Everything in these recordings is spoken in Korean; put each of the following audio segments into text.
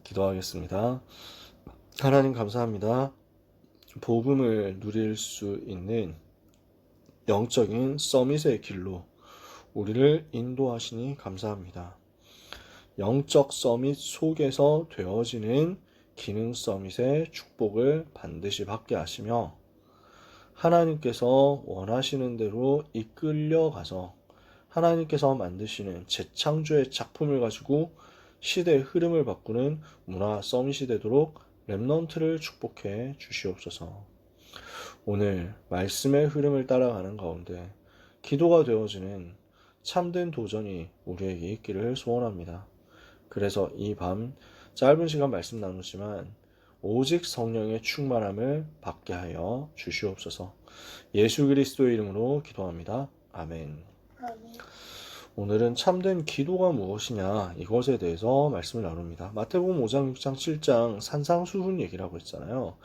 기도하겠습니다. 하나님 감사합니다. 복음을 누릴 수 있는 영적인 서밋의 길로 우리를 인도하시니 감사합니다. 영적 서밋 속에서 되어지는 기능 서밋의 축복을 반드시 받게 하시며 하나님께서 원하시는 대로 이끌려 가서 하나님께서 만드시는 재창조의 작품을 가지고 시대의 흐름을 바꾸는 문화 서밋이 되도록 렘넌트를 축복해 주시옵소서. 오늘 말씀의 흐름을 따라가는 가운데 기도가 되어지는 참된 도전이 우리에게 있기를 소원합니다. 그래서 이 밤 짧은 시간 말씀 나누지만 오직 성령의 충만함을 받게 하여 주시옵소서. 예수 그리스도의 이름으로 기도합니다. 아멘. 오늘은 참된 기도가 무엇이냐 이것에 대해서 말씀을 나눕니다. 마태복음 5장, 6장, 7장 산상수훈 얘기를 하고 있잖아요.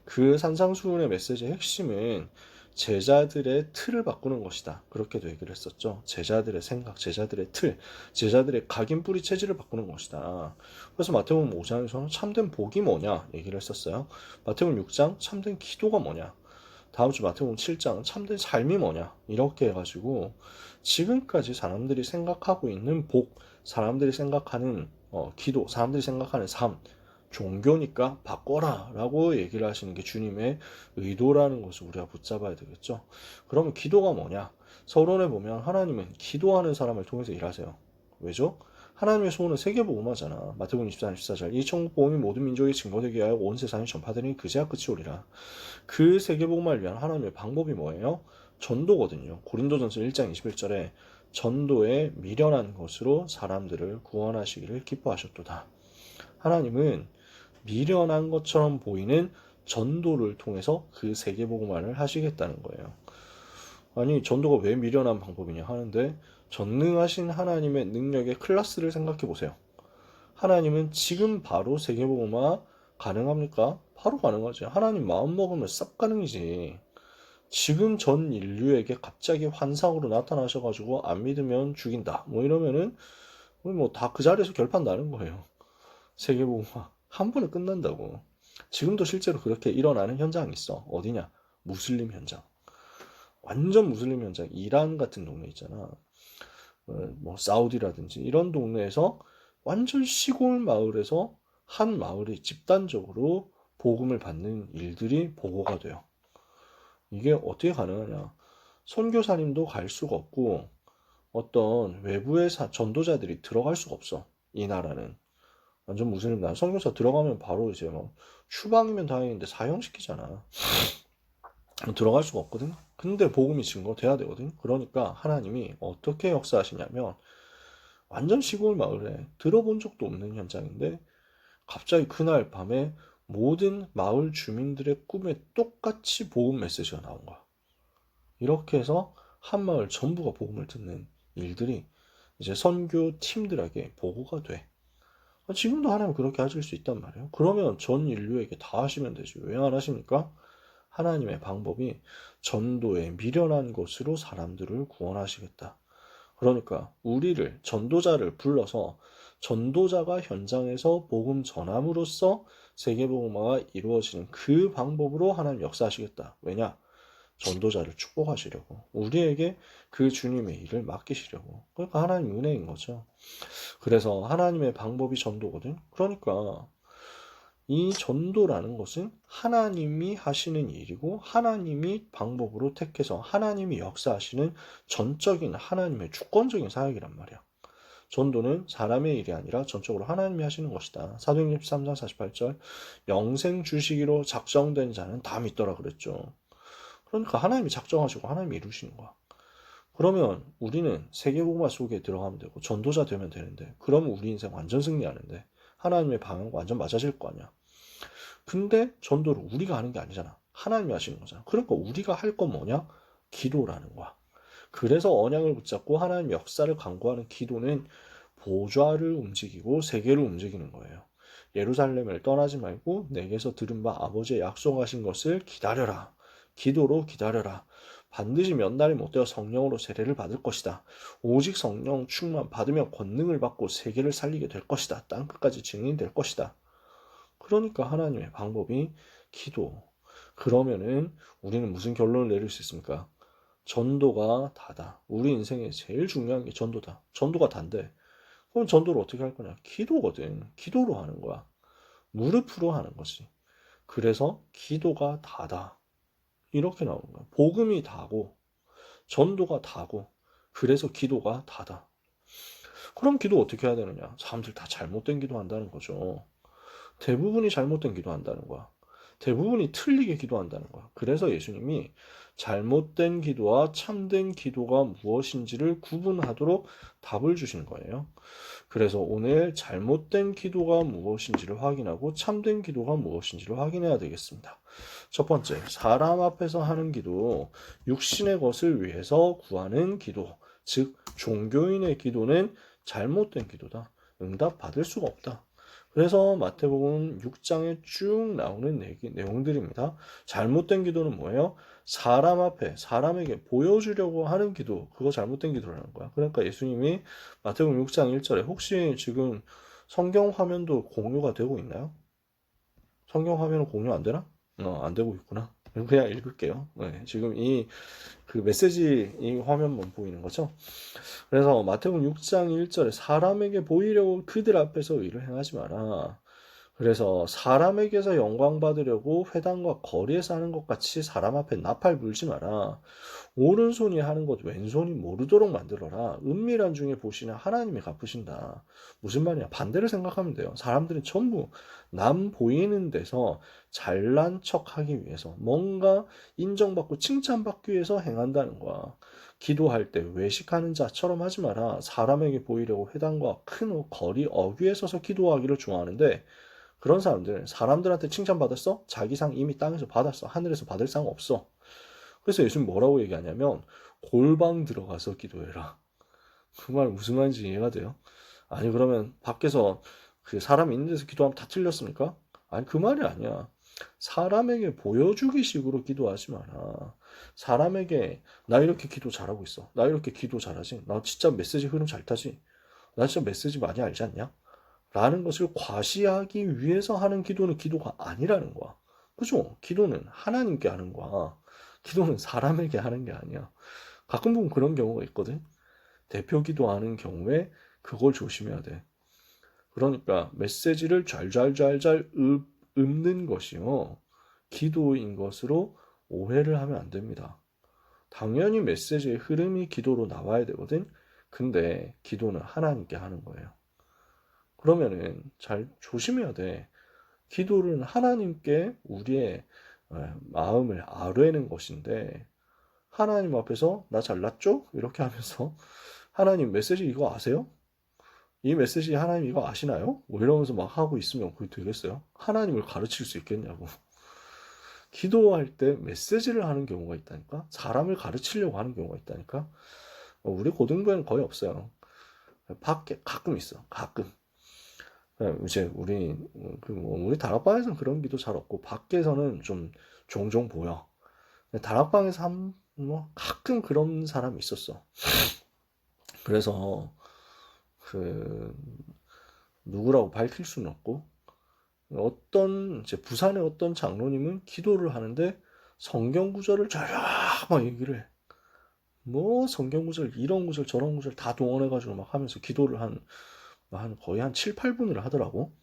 그 산상수훈의 메시지의 핵심은 제자들의 틀을 바꾸는 것이다. 그렇게도 얘기를 했었죠. 제자들의 생각, 제자들의 틀, 제자들의 각인뿌리 체질을 바꾸는 것이다. 그래서 마태복음 5장에서는 참된 복이 뭐냐 얘기를 했었어요. 마태복음 6장 참된 기도가 뭐냐, 다음 주 마태복음 7장 참된 삶이 뭐냐 이렇게 해가지고 지금까지 사람들이 생각하고 있는 복, 사람들이 생각하는 기도, 사람들이 생각하는 삶, 종교니까 바꿔라 라고 얘기를 하시는 게 주님의 의도라는 것을 우리가 붙잡아야 되겠죠. 그러면 기도가 뭐냐? 서론에 보면 하나님은 기도하는 사람을 통해서 일하세요. 왜죠? 하나님의 소원은 세계복음화잖아. 마태복음 24장 14절 이 천국 복음이 모든 민족에 증거되게 하여 온 세상에 전파되니 그제야 끝이 오리라. 그 세계복음화를 위한 하나님의 방법이 뭐예요? 전도거든요. 고린도전서 1장 21절에 전도에 미련한 것으로 사람들을 구원하시기를 기뻐하셨도다. 하나님은 미련한 것처럼 보이는 전도를 통해서 그 세계복음화를 하시겠다는 거예요. 아니 전도가 왜 미련한 방법이냐 하는데 전능하신 하나님의 능력의 클래스를 생각해 보세요. 하나님은 지금 바로 세계복음화 가능합니까? 바로 가능하지. 하나님 마음 먹으면 싹 가능이지. 지금 전 인류에게 갑자기 환상으로 나타나셔가지고 안 믿으면 죽인다 뭐 이러면은 뭐 다 그 자리에서 결판 나는 거예요. 세계복음화 한 번에 끝난다고. 지금도 실제로 그렇게 일어나는 현장이 있어. 어디냐? 무슬림 현장. 완전 무슬림 현장. 이란 같은 동네 있잖아. 뭐 사우디라든지 이런 동네에서 완전 시골 마을에서 한 마을이 집단적으로 복음을 받는 일들이 보고가 돼요. 이게 어떻게 가능하냐? 선교사님도 갈 수가 없고 어떤 외부의 전도자들이 들어갈 수가 없어. 이 나라는 완전 무슬림 나라. 선교사 들어가면 바로 이제 뭐 추방이면 다행인데 사형시키잖아. 들어갈 수가 없거든. 근데 복음이 증거돼야 되거든. 그러니까 하나님이 어떻게 역사하시냐면 완전 시골 마을에 들어본 적도 없는 현장인데 갑자기 그날 밤에 모든 마을 주민들의 꿈에 똑같이 복음 메시지가 나온 거야. 이렇게 해서 한 마을 전부가 복음을 듣는 일들이 이제 선교 팀들에게 보고가 돼. 지금도 하나님 그렇게 하실 수 있단 말이에요. 그러면 전 인류에게 다 하시면 되지. 왜 안 하십니까? 하나님의 방법이 전도에 미련한 것으로 사람들을 구원하시겠다. 그러니까 우리를 전도자를 불러서 전도자가 현장에서 복음 전함으로써 세계복음화가 이루어지는 그 방법으로 하나님 역사하시겠다. 왜냐? 전도자를 축복하시려고, 우리에게 그 주님의 일을 맡기시려고. 그러니까 하나님 은혜인 거죠. 그래서 하나님의 방법이 전도거든. 그러니까 이 전도라는 것은 하나님이 하시는 일이고 하나님이 방법으로 택해서 하나님이 역사하시는 전적인 하나님의 주권적인 사역이란 말이야. 전도는 사람의 일이 아니라 전적으로 하나님이 하시는 것이다. 사도행전 13장 48절 영생 주시기로 작정된 자는 다 믿더라 그랬죠. 그러니까 하나님이 작정하시고 하나님이 이루시는 거야. 그러면 우리는 세계복음화 속에 들어가면 되고 전도자 되면 되는데, 그러면 우리 인생 완전 승리하는데 하나님의 방향과 완전 맞아질 거 아니야. 근데 전도를 우리가 하는 게 아니잖아. 하나님이 하시는 거잖아. 그러니까 우리가 할 건 뭐냐? 기도라는 거야. 그래서 언약을 붙잡고 하나님 역사를 강구하는 기도는 보좌를 움직이고 세계를 움직이는 거예요. 예루살렘을 떠나지 말고 내게서 들은 바 아버지의 약속하신 것을 기다려라. 기도로 기다려라. 반드시 몇 날이 못 되어 성령으로 세례를 받을 것이다. 오직 성령 충만 받으며 권능을 받고 세계를 살리게 될 것이다. 땅끝까지 증인이 될 것이다. 그러니까 하나님의 방법이 기도. 그러면은 우리는 무슨 결론을 내릴 수 있습니까? 전도가 다다. 우리 인생에 제일 중요한 게 전도다. 전도가 단데. 그럼 전도를 어떻게 할 거냐? 기도거든. 기도로 하는 거야. 무릎으로 하는 거지. 그래서 기도가 다다. 이렇게 나오는 거야. 복음이 다고, 전도가 다고, 그래서 기도가 다다. 그럼 기도 어떻게 해야 되느냐? 사람들 다 잘못된 기도 한다는 거죠. 대부분이 잘못된 기도한다는 거야. 대부분이 틀리게 기도한다는 거야. 그래서 예수님이 잘못된 기도와 참된 기도가 무엇인지를 구분하도록 답을 주신 거예요. 그래서 오늘 잘못된 기도가 무엇인지를 확인하고 참된 기도가 무엇인지를 확인해야 되겠습니다. 첫 번째, 사람 앞에서 하는 기도, 육신의 것을 위해서 구하는 기도, 즉 종교인의 기도는 잘못된 기도다. 응답 받을 수가 없다. 그래서 마태복음 6장에 쭉 나오는 내용들입니다. 잘못된 기도는 뭐예요? 사람 앞에 사람에게 보여주려고 하는 기도, 그거 잘못된 기도라는 거야. 그러니까 예수님이 마태복음 6장 1절에 혹시 지금 성경 화면도 공유가 되고 있나요? 성경 화면은 공유 안 되나? 안 되고 있구나. 그냥 읽을게요. 네, 지금 그 메시지 이 화면만 보이는 거죠. 그래서 마태복음 6장 1절에 사람에게 보이려고 그들 앞에서 의를 행하지 마라. 그래서 사람에게서 영광 받으려고 회당과 거리에서 하는 것 같이 사람 앞에 나팔 불지 마라. 오른손이 하는 것 왼손이 모르도록 만들어라. 은밀한 중에 보시는 하나님이 갚으신다. 무슨 말이냐? 반대를 생각하면 돼요. 사람들은 전부 남 보이는 데서 잘난 척하기 위해서 뭔가 인정받고 칭찬받기 위해서 행한다는 거야. 기도할 때 외식하는 자처럼 하지 마라. 사람에게 보이려고 회당과 큰 거리 어귀에 서서 기도하기를 좋아하는데 그런 사람들은 사람들한테 칭찬받았어? 자기 상 이미 땅에서 받았어. 하늘에서 받을 상 없어. 그래서 예수님 뭐라고 얘기하냐면 골방 들어가서 기도해라. 그 말 무슨 말인지 이해가 돼요? 아니 그러면 밖에서 그 사람 있는 데서 기도하면 다 틀렸습니까? 아니 그 말이 아니야. 사람에게 보여주기 식으로 기도하지 마라. 사람에게 나 이렇게 기도 잘하고 있어. 나 이렇게 기도 잘하지. 나 진짜 메시지 흐름 잘 타지. 나 진짜 메시지 많이 알지 않냐? 라는 것을 과시하기 위해서 하는 기도는 기도가 아니라는 거야. 그죠? 기도는 하나님께 하는 거야. 기도는 사람에게 하는 게 아니야. 가끔 보면 그런 경우가 있거든. 대표 기도하는 경우에 그걸 조심해야 돼. 그러니까 메시지를 잘잘잘잘 읊는 것이요. 기도인 것으로 오해를 하면 안 됩니다. 당연히 메시지의 흐름이 기도로 나와야 되거든. 근데 기도는 하나님께 하는 거예요. 그러면은 잘 조심해야 돼. 기도는 하나님께 우리의 마음을 아뢰는 것인데 하나님 앞에서 나 잘났죠? 이렇게 하면서 하나님 메시지 이거 아세요? 이 메시지 하나님 이거 아시나요? 뭐 이러면서 막 하고 있으면 그게 되겠어요? 하나님을 가르칠 수 있겠냐고. 기도할 때 메시지를 하는 경우가 있다니까? 사람을 가르치려고 하는 경우가 있다니까? 우리 고등부에는 거의 없어요. 밖에 가끔 있어. 가끔. 이제 우리 다락방에서는 그런 기도 잘 없고 밖에서는 좀 종종 보여. 다락방에서 뭐 가끔 그런 사람이 있었어. 그래서 그 누구라고 밝힐 수는 없고 이제 부산의 어떤 장로님은 기도를 하는데 성경 구절을 쫙 막 얘기를 해. 뭐 성경 구절 이런 구절 저런 구절 다 동원해가지고 막 하면서 기도를 거의 한 7, 8분을 하더라고.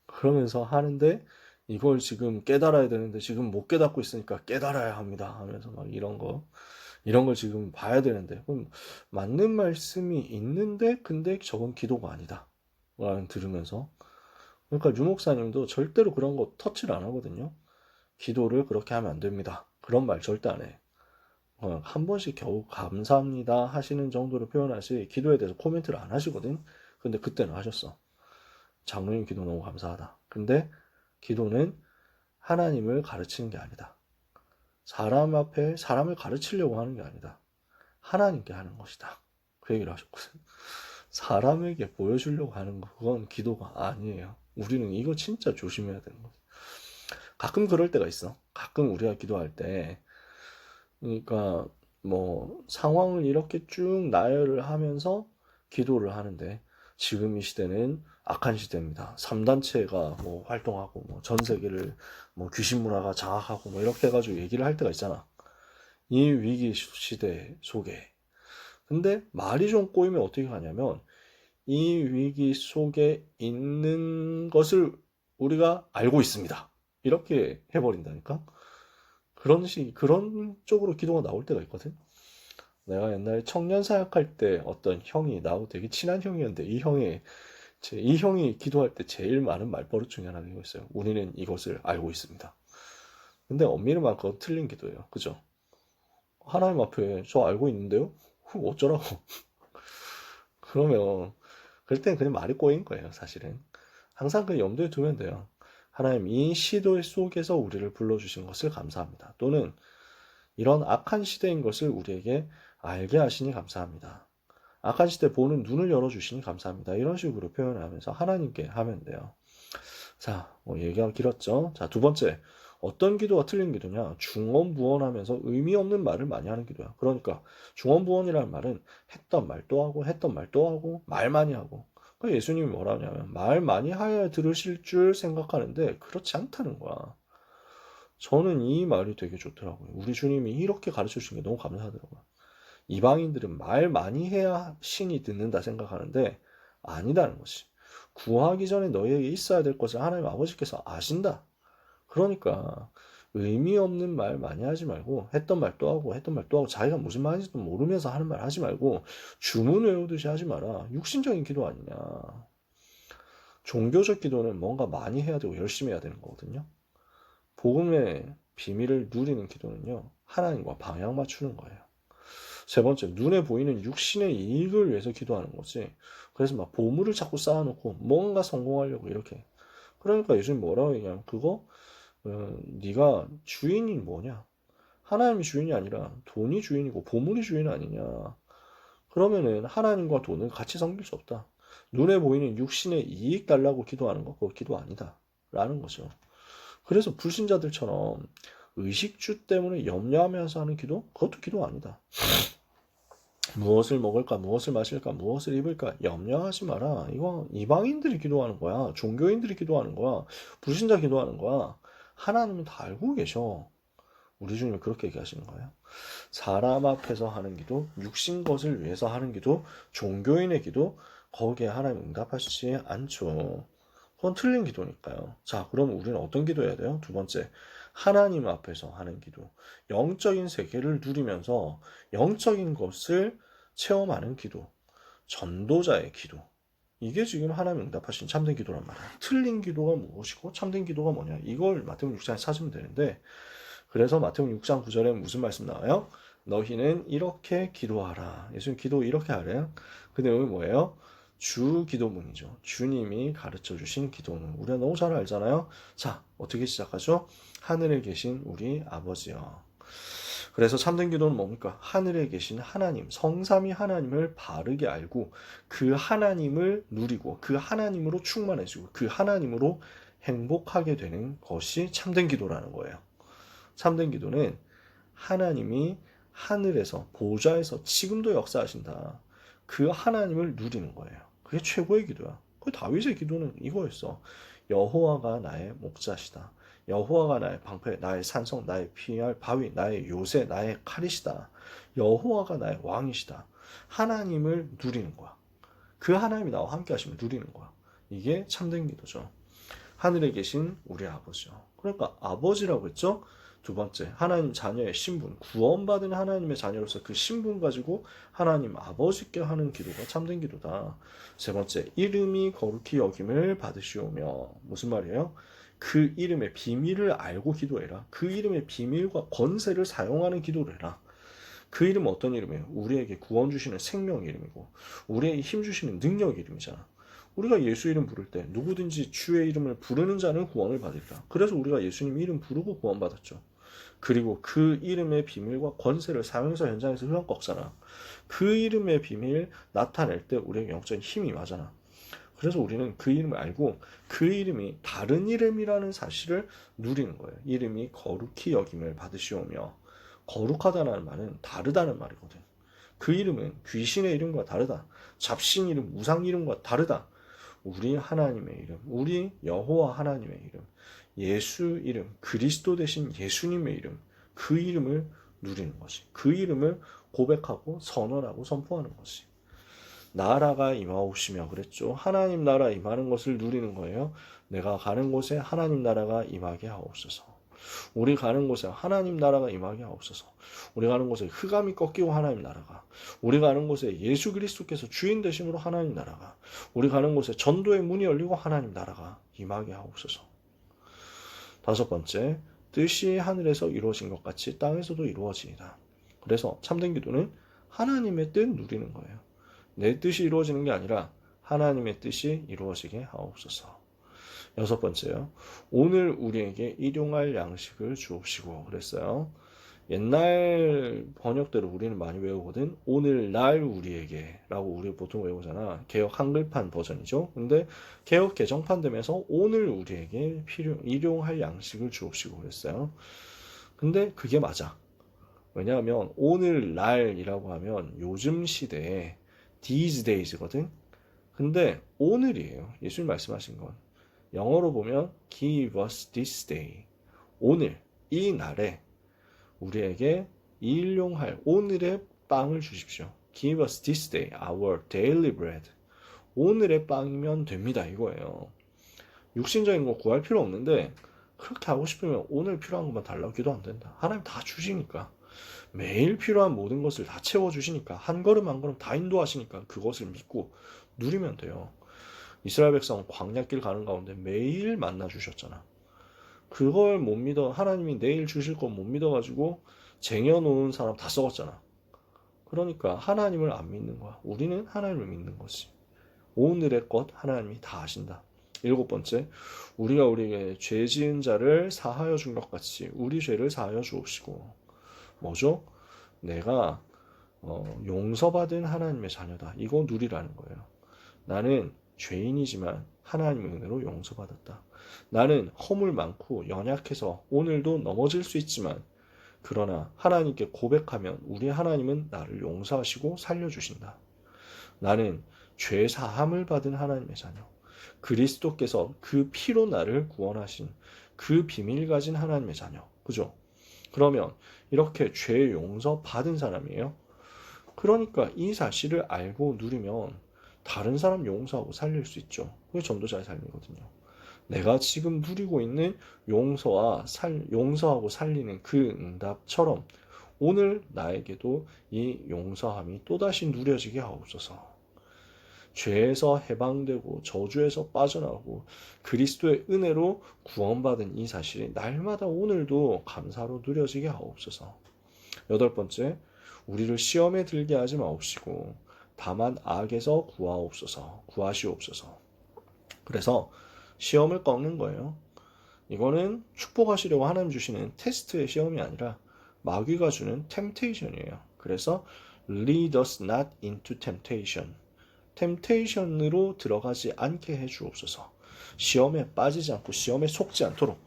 그러면서 하는데 이걸 지금 깨달아야 되는데 지금 못 깨닫고 있으니까 깨달아야 합니다 하면서 막 이런 걸 지금 봐야 되는데 그럼 맞는 말씀이 있는데 근데 저건 기도가 아니다 라는 들으면서 그러니까 유 목사님도 절대로 그런 거 터치를 안 하거든요. 기도를 그렇게 하면 안 됩니다. 그런 말 절대 안 해. 한 번씩 겨우 감사합니다 하시는 정도로 표현하시 기도에 대해서 코멘트를 안 하시거든. 근데 그때는 하셨어. 장로님 기도 너무 감사하다. 근데 기도는 하나님을 가르치는 게 아니다. 사람 앞에 사람을 가르치려고 하는 게 아니다. 하나님께 하는 것이다. 그 얘기를 하셨거든요. 사람에게 보여주려고 하는 거 그건 기도가 아니에요. 우리는 이거 진짜 조심해야 되는 거죠. 가끔 그럴 때가 있어. 가끔 우리가 기도할 때 그러니까 뭐 상황을 이렇게 쭉 나열을 하면서 기도를 하는데 지금 이 시대는 악한 시대입니다. 3단체가 뭐 활동하고 뭐 전 세계를 뭐 귀신 문화가 장악하고 뭐 이렇게 해가지고 얘기를 할 때가 있잖아. 이 위기 시대 속에. 근데 말이 좀 꼬이면 어떻게 하냐면 이 위기 속에 있는 것을 우리가 알고 있습니다. 이렇게 해버린다니까? 그런 쪽으로 기도가 나올 때가 있거든? 내가 옛날에 청년 사역할 때 어떤 형이 나하고 되게 친한 형이었는데 이 형이 기도할 때 제일 많은 말버릇 중에 하나가 이거였어요. 우리는 이것을 알고 있습니다. 근데 엄밀히 말하면 그건 틀린 기도예요. 그죠? 하나님 앞에 저 알고 있는데요? 어쩌라고. 그러면 그럴 땐 그냥 말이 꼬인 거예요, 사실은. 항상 그 염두에 두면 돼요. 하나님, 이 시도 속에서 우리를 불러주신 것을 감사합니다. 또는 이런 악한 시대인 것을 우리에게 알게 하시니 감사합니다. 악한 시대 보는 눈을 열어주시니 감사합니다. 이런 식으로 표현하면서 하나님께 하면 돼요. 자, 얘기가 길었죠. 자, 두 번째. 어떤 기도가 틀린 기도냐? 중언부언하면서 의미 없는 말을 많이 하는 기도야. 그러니까 중언부언이라는 말은 했던 말 또 하고 했던 말 또 하고 말 많이 하고. 그러니까 예수님이 뭐라 하냐면 말 많이 하여 들으실 줄 생각하는데 그렇지 않다는 거야. 저는 이 말이 되게 좋더라고요. 우리 주님이 이렇게 가르쳐 주신 게 너무 감사하더라고요. 이방인들은 말 많이 해야 신이 듣는다 생각하는데 아니다는 것이. 구하기 전에 너희에게 있어야 될 것을 하나님 아버지께서 아신다. 그러니까 의미 없는 말 많이 하지 말고 했던 말 또 하고 했던 말 또 하고 자기가 무슨 말인지도 모르면서 하는 말 하지 말고 주문 외우듯이 하지 마라. 육신적인 기도 아니냐. 종교적 기도는 뭔가 많이 해야 되고 열심히 해야 되는 거거든요. 복음의 비밀을 누리는 기도는요. 하나님과 방향 맞추는 거예요. 세 번째, 눈에 보이는 육신의 이익을 위해서 기도하는 거지. 그래서 막 보물을 자꾸 쌓아놓고 뭔가 성공하려고 이렇게. 그러니까 예수님 뭐라고 얘기하면 그거 네가 주인이 뭐냐? 하나님이 주인이 아니라 돈이 주인이고 보물이 주인 아니냐? 그러면은 하나님과 돈은 같이 섬길 수 없다. 눈에 보이는 육신의 이익 달라고 기도하는 거 그거 기도 아니다. 라는 거죠. 그래서 불신자들처럼 의식주 때문에 염려하면서 하는 기도? 그것도 기도 아니다. 무엇을 먹을까, 무엇을 마실까, 무엇을 입을까 염려하지 마라. 이거 이방인들이 기도하는 거야. 종교인들이 기도하는 거야. 불신자 기도하는 거야. 하나님은 다 알고 계셔. 우리 주님은 그렇게 얘기하시는 거예요. 사람 앞에서 하는 기도, 육신 것을 위해서 하는 기도, 종교인의 기도, 거기에 하나님 응답하시지 않죠. 그건 틀린 기도니까요. 자, 그럼 우리는 어떤 기도 해야 돼요? 두 번째, 하나님 앞에서 하는 기도. 영적인 세계를 누리면서 영적인 것을 체험하는 기도. 전도자의 기도. 이게 지금 하나님 응답하신 참된 기도란 말이야. 틀린 기도가 무엇이고 참된 기도가 뭐냐. 이걸 마태복음 6장에 찾으면 되는데 그래서 마태복음 6장 9절에 무슨 말씀 나와요? 너희는 이렇게 기도하라. 예수님 기도 이렇게 하래요. 그 내용이 뭐예요? 주 기도문이죠. 주님이 가르쳐 주신 기도문. 우리가 너무 잘 알잖아요. 자, 어떻게 시작하죠? 하늘에 계신 우리 아버지여. 그래서 참된 기도는 뭡니까? 하늘에 계신 하나님, 성삼위 하나님을 바르게 알고 그 하나님을 누리고 그 하나님으로 충만해지고 그 하나님으로 행복하게 되는 것이 참된 기도라는 거예요. 참된 기도는 하나님이 하늘에서 보좌에서 지금도 역사하신다. 그 하나님을 누리는 거예요. 그게 최고의 기도야. 그 다윗의 기도는 이거였어. 여호와가 나의 목자시다. 여호와가 나의 방패, 나의 산성, 나의 피할 바위, 나의 요새, 나의 칼이시다. 여호와가 나의 왕이시다. 하나님을 누리는 거야. 그 하나님이 나와 함께 하시면 누리는 거야. 이게 참된 기도죠. 하늘에 계신 우리 아버지요. 그러니까 아버지라고 했죠. 두 번째, 하나님 자녀의 신분, 구원받은 하나님의 자녀로서 그 신분 가지고 하나님 아버지께 하는 기도가 참된 기도다. 세 번째, 이름이 거룩히 여김을 받으시오며. 무슨 말이에요? 그 이름의 비밀을 알고 기도해라. 그 이름의 비밀과 권세를 사용하는 기도를 해라. 그 이름은 어떤 이름이에요? 우리에게 구원 주시는 생명 이름이고 우리에게 힘 주시는 능력 이름이잖아. 우리가 예수 이름 부를 때 누구든지 주의 이름을 부르는 자는 구원을 받으리라. 그래서 우리가 예수님 이름 부르고 구원받았죠. 그리고 그 이름의 비밀과 권세를 사용해서 현장에서 흘러 꺾잖아. 그 이름의 비밀 나타낼 때 우리에게 영적인 힘이 임하잖아. 그래서 우리는 그 이름을 알고 그 이름이 다른 이름이라는 사실을 누리는 거예요. 이름이 거룩히 여김을 받으시오며 거룩하다는 말은 다르다는 말이거든. 그 이름은 귀신의 이름과 다르다. 잡신 이름, 우상 이름과 다르다. 우리 하나님의 이름, 우리 여호와 하나님의 이름, 예수 이름, 그리스도 대신 예수님의 이름, 그 이름을 누리는 것이. 그 이름을 고백하고 선언하고 선포하는 것이. 나라가 임하옵시며 그랬죠. 하나님 나라 임하는 것을 누리는 거예요. 내가 가는 곳에 하나님 나라가 임하게 하옵소서. 우리 가는 곳에 하나님 나라가 임하게 하옵소서. 우리 가는 곳에 흑암이 꺾이고 하나님 나라가, 우리 가는 곳에 예수 그리스도께서 주인 되심으로 하나님 나라가, 우리 가는 곳에 전도의 문이 열리고 하나님 나라가 임하게 하옵소서. 다섯 번째, 뜻이 하늘에서 이루어진 것 같이 땅에서도 이루어지이다. 그래서 참된 기도는 하나님의 뜻 누리는 거예요. 내 뜻이 이루어지는 게 아니라 하나님의 뜻이 이루어지게 하옵소서. 여섯 번째요. 오늘 우리에게 일용할 양식을 주옵시고 그랬어요. 옛날 번역대로 우리는 많이 외우거든. 오늘날 우리에게 라고 우리 보통 외우잖아. 개역 한글판 버전이죠. 근데 개역 개정판 되면서 오늘 우리에게 일용할 양식을 주옵시고 그랬어요. 근데 그게 맞아. 왜냐하면 오늘날이라고 하면 요즘 시대에 these days거든. 근데 오늘이에요. 예수님 말씀하신 건. 영어로 보면 give us this day. 오늘, 이 날에 우리에게 일용할 오늘의 빵을 주십시오. Give us this day our daily bread. 오늘의 빵이면 됩니다. 이거예요. 육신적인 거 구할 필요 없는데 그렇게 하고 싶으면 오늘 필요한 것만 달라고 기도 안 된다. 하나님 다 주시니까. 매일 필요한 모든 것을 다 채워주시니까 한 걸음 한 걸음 다 인도하시니까 그것을 믿고 누리면 돼요. 이스라엘 백성은 광야길 가는 가운데 매일 만나 주셨잖아. 그걸 못 믿어, 하나님이 내일 주실 거 못 믿어가지고 쟁여놓은 사람 다 썩었잖아. 그러니까 하나님을 안 믿는 거야. 우리는 하나님을 믿는 거지. 오늘의 것 하나님이 다 아신다. 일곱 번째, 우리가 우리에게 죄 지은 자를 사하여 준 것 같이 우리 죄를 사하여 주옵시고. 뭐죠? 내가 용서받은 하나님의 자녀다. 이거 누리라는 거예요. 나는 죄인이지만 하나님의 은혜로 용서받았다. 나는 허물 많고 연약해서 오늘도 넘어질 수 있지만 그러나 하나님께 고백하면 우리 하나님은 나를 용서하시고 살려주신다. 나는 죄 사함을 받은 하나님의 자녀. 그리스도께서 그 피로 나를 구원하신 그 비밀 가진 하나님의 자녀. 그죠? 그러면 이렇게 죄 용서 받은 사람이에요. 그러니까 이 사실을 알고 누리면 다른 사람 용서하고 살릴 수 있죠. 그게 전도자의 삶이거든요. 내가 지금 누리고 있는 용서하고 살리는 그 응답처럼 오늘 나에게도 이 용서함이 또다시 누려지게 하옵소서. 죄에서 해방되고 저주에서 빠져나오고 그리스도의 은혜로 구원받은 이 사실이 날마다 오늘도 감사로 누려지게 하옵소서. 여덟 번째, 우리를 시험에 들게 하지 마옵시고 다만 악에서 구하시옵소서. 그래서 시험을 꺾는 거예요. 이거는 축복하시려고 하나님 주시는 테스트의 시험이 아니라 마귀가 주는 템테이션이에요. 그래서 lead us not into temptation. 템테이션으로 들어가지 않게 해 주옵소서. 시험에 빠지지 않고 시험에 속지 않도록.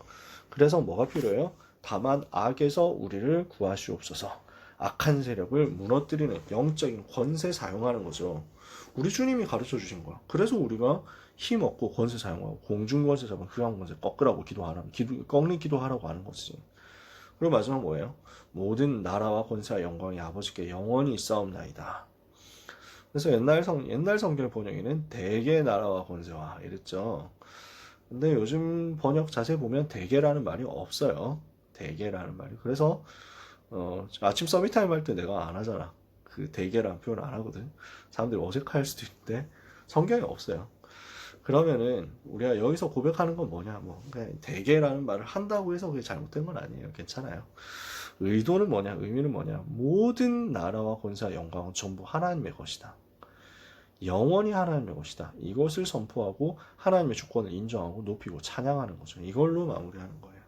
그래서 뭐가 필요해요? 다만 악에서 우리를 구하시옵소서. 악한 세력을 무너뜨리는 영적인 권세 사용하는 거죠. 우리 주님이 가르쳐 주신 거야. 그래서 우리가 힘 얻고 권세 사용하고 공중 권세 잡은 흑암 권세 꺾으라고 꺾는 기도하라고 하는 거지. 그리고 마지막 뭐예요? 모든 나라와 권세와 영광이 아버지께 영원히 있사옵나이다. 그래서 옛날 성경 번역에는 대개 나라와 권세와 이랬죠. 근데 요즘 번역 자세히 보면 대개라는 말이 없어요. 대개라는 말이. 그래서 아침 서밋타임 할 때 내가 안 하잖아. 그 대개라는 표현을 안 하거든. 사람들이 어색할 수도 있는데 성경에 없어요. 그러면은 우리가 여기서 고백하는 건 뭐냐? 뭐 그냥 대개라는 말을 한다고 해서 그게 잘못된 건 아니에요. 괜찮아요. 의도는 뭐냐? 의미는 뭐냐? 모든 나라와 권세와 영광은 전부 하나님의 것이다. 영원히 하나님의 것이다. 이것을 선포하고 하나님의 주권을 인정하고 높이고 찬양하는 거죠. 이걸로 마무리하는 거예요.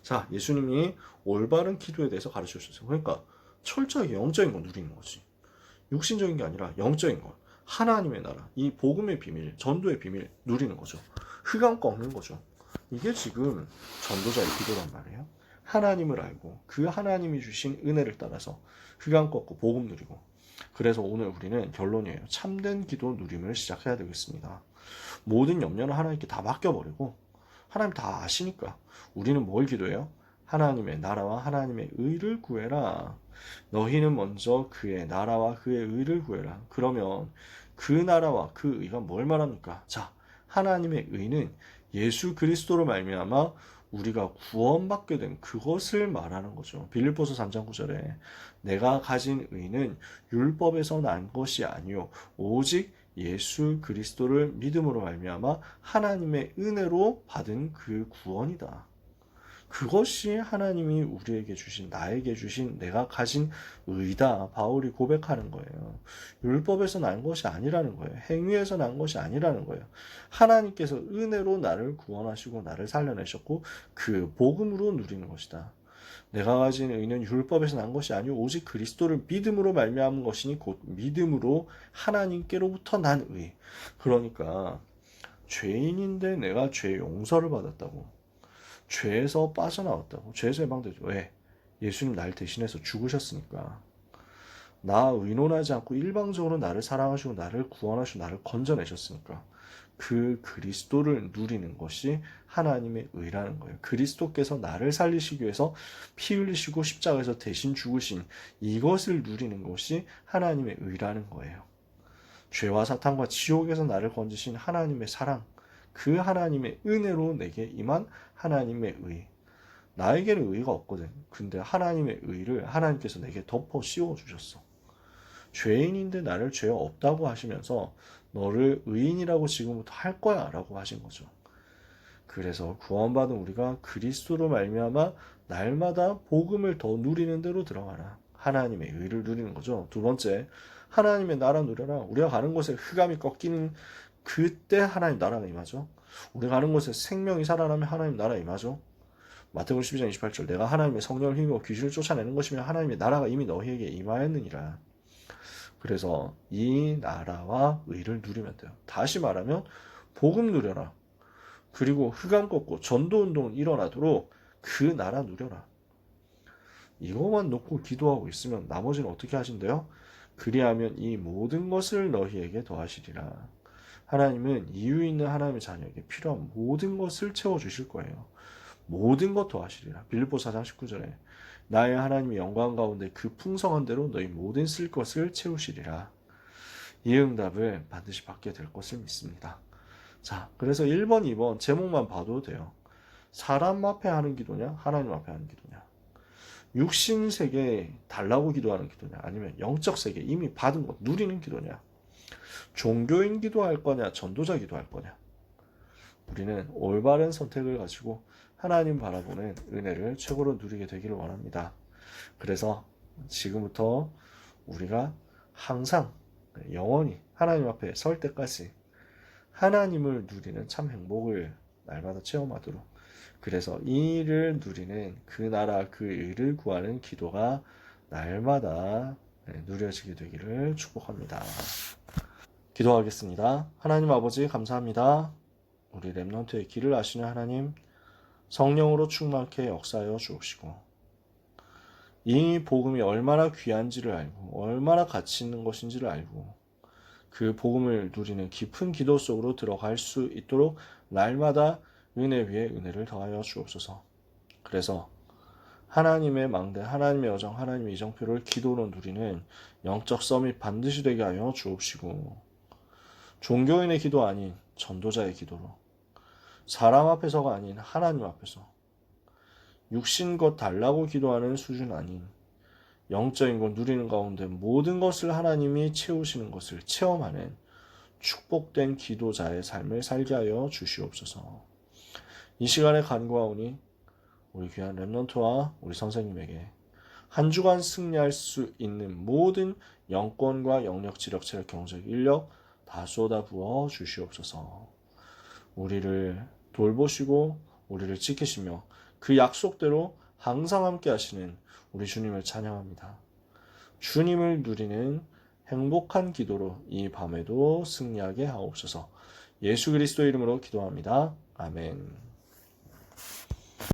자, 예수님이 올바른 기도에 대해서 가르쳐 주셨어요. 그러니까 철저하게 영적인 거 누리는 거지. 육신적인 게 아니라 영적인 거. 하나님의 나라, 이 복음의 비밀, 전도의 비밀 누리는 거죠. 흑암 꺾는 거죠. 이게 지금 전도자의 기도란 말이에요. 하나님을 알고 그 하나님이 주신 은혜를 따라서 흑암 꺾고 복음 누리고, 그래서 오늘 우리는 결론이에요. 참된 기도 누림을 시작해야 되겠습니다. 모든 염려는 하나님께 다 맡겨버리고, 하나님 다 아시니까 우리는 뭘 기도해요? 하나님의 나라와 하나님의 의를 구해라. 너희는 먼저 그의 나라와 그의 의를 구해라. 그러면 그 나라와 그 의가 뭘 말합니까? 자, 하나님의 의는 예수 그리스도로 말미암아 우리가 구원받게 된 그것을 말하는 거죠. 빌립보서 3장 9절에 내가 가진 의는 율법에서 난 것이 아니요 오직 예수 그리스도를 믿음으로 말미암아 하나님의 은혜로 받은 그 구원이다. 그것이 하나님이 우리에게 주신, 나에게 주신, 내가 가진 의다. 바울이 고백하는 거예요. 율법에서 난 것이 아니라는 거예요. 행위에서 난 것이 아니라는 거예요. 하나님께서 은혜로 나를 구원하시고 나를 살려내셨고 그 복음으로 누리는 것이다. 내가 가진 의는 율법에서 난 것이 아니오 오직 그리스도를 믿음으로 말미암은 것이니 곧 믿음으로 하나님께로부터 난 의. 그러니까 죄인인데 내가 죄 용서를 받았다고, 죄에서 빠져나왔다고, 죄에서 해방되죠. 왜? 예수님 날 대신해서 죽으셨으니까. 나 의논하지 않고 일방적으로 나를 사랑하시고 나를 구원하시고 나를 건져내셨으니까. 그 그리스도를 누리는 것이 하나님의 의라는 거예요. 그리스도께서 나를 살리시기 위해서 피 흘리시고 십자가에서 대신 죽으신 이것을 누리는 것이 하나님의 의라는 거예요. 죄와 사탄과 지옥에서 나를 건지신 하나님의 사랑, 그 하나님의 은혜로 내게 임한 하나님의 의. 나에게는 의가 없거든. 근데 하나님의 의를 하나님께서 내게 덮어 씌워주셨어. 죄인인데 나를 죄 없다고 하시면서 너를 의인이라고 지금부터 할 거야 라고 하신 거죠. 그래서 구원받은 우리가 그리스도로 말미암아 날마다 복음을 더 누리는 대로 들어가라. 하나님의 의를 누리는 거죠. 두 번째, 하나님의 나라 누려라. 우리가 가는 곳에 흑암이 꺾이는 그때 하나님 나라가 임하죠. 우리가 가는 곳에 생명이 살아나면 하나님 나라 임하죠. 마태복음 12장 28절 내가 하나님의 성령을 힘입어 귀신을 쫓아내는 것이면 하나님의 나라가 이미 너희에게 임하였느니라. 그래서 이 나라와 의를 누리면 돼요. 다시 말하면 복음 누려라. 그리고 흑암 꺾고 전도운동 일어나도록 그 나라 누려라. 이것만 놓고 기도하고 있으면 나머지는 어떻게 하신대요? 그리하면 이 모든 것을 너희에게 더하시리라. 하나님은 이유 있는 하나님의 자녀에게 필요한 모든 것을 채워주실 거예요. 모든 것 더하시리라. 빌립보서 4장 19절에 나의 하나님의 영광 가운데 그 풍성한 대로 너희 모든 쓸 것을 채우시리라. 이 응답을 반드시 받게 될 것을 믿습니다. 자, 그래서 1번, 2번 제목만 봐도 돼요. 사람 앞에 하는 기도냐, 하나님 앞에 하는 기도냐. 육신 세계 달라고 기도하는 기도냐, 아니면 영적 세계 이미 받은 것 누리는 기도냐. 종교인 기도할 거냐, 전도자 기도할 거냐. 우리는 올바른 선택을 가지고 하나님 바라보는 은혜를 최고로 누리게 되기를 원합니다. 그래서 지금부터 우리가 항상 영원히 하나님 앞에 설 때까지 하나님을 누리는 참 행복을 날마다 체험하도록, 그래서 이 일을 누리는 그 나라 그 일을 구하는 기도가 날마다 누려지게 되기를 축복합니다. 기도하겠습니다. 하나님 아버지 감사합니다. 우리 렘넌트의 길을 아시는 하나님, 성령으로 충만케 역사하여 주옵시고 이 복음이 얼마나 귀한지를 알고 얼마나 가치 있는 것인지를 알고 그 복음을 누리는 깊은 기도 속으로 들어갈 수 있도록 날마다 은혜 위에 은혜를 더하여 주옵소서. 그래서 하나님의 망대, 하나님의 여정, 하나님의 이정표를 기도로 누리는 영적 서밋 반드시 되게 하여 주옵시고 종교인의 기도 아닌 전도자의 기도로, 사람 앞에서가 아닌 하나님 앞에서 육신 것 달라고 기도하는 수준 아닌 영적인 것 누리는 가운데 모든 것을 하나님이 채우시는 것을 체험하는 축복된 기도자의 삶을 살게 하여 주시옵소서. 이 시간에 간구하오니 우리 귀한 렘넌트와 우리 선생님에게 한 주간 승리할 수 있는 모든 영권과 영역, 지력, 체력, 경제력, 인력 다 쏟아부어 주시옵소서. 우리를 돌보시고 우리를 지키시며 그 약속대로 항상 함께 하시는 우리 주님을 찬양합니다. 주님을 누리는 행복한 기도로 이 밤에도 승리하게 하옵소서. 예수 그리스도 이름으로 기도합니다. 아멘.